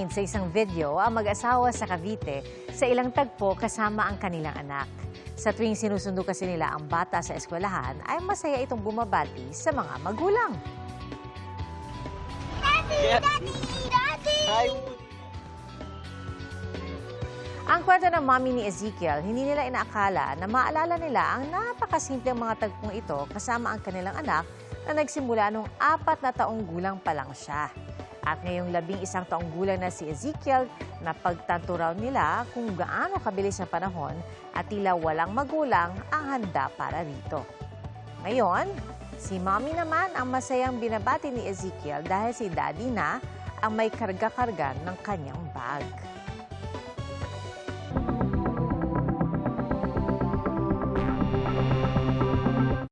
entertained sa isang video ang mag-asawa sa Cavite sa ilang tagpo kasama ang kanilang anak. Sa tuwing sinusundo kasi nila ang bata sa eskwelahan, ay masaya itong bumabati sa mga magulang. Daddy! Daddy! Daddy! Hi! Ang kwento ng mami ni Ezekiel, hindi nila inaakala na maalala nila ang napakasimpleng mga tagpong ito kasama ang kanilang anak na nagsimula nung 4 na taong gulang pa lang siya. At ngayong 11 taong gulang na si Ezekiel, napagtanto raw nila kung gaano kabilis ang panahon at tila walang magulang ang handa para rito. Ngayon, si mami naman ang masayang binabati ni Ezekiel dahil si daddy na ang may karga-karga ng kanyang bag.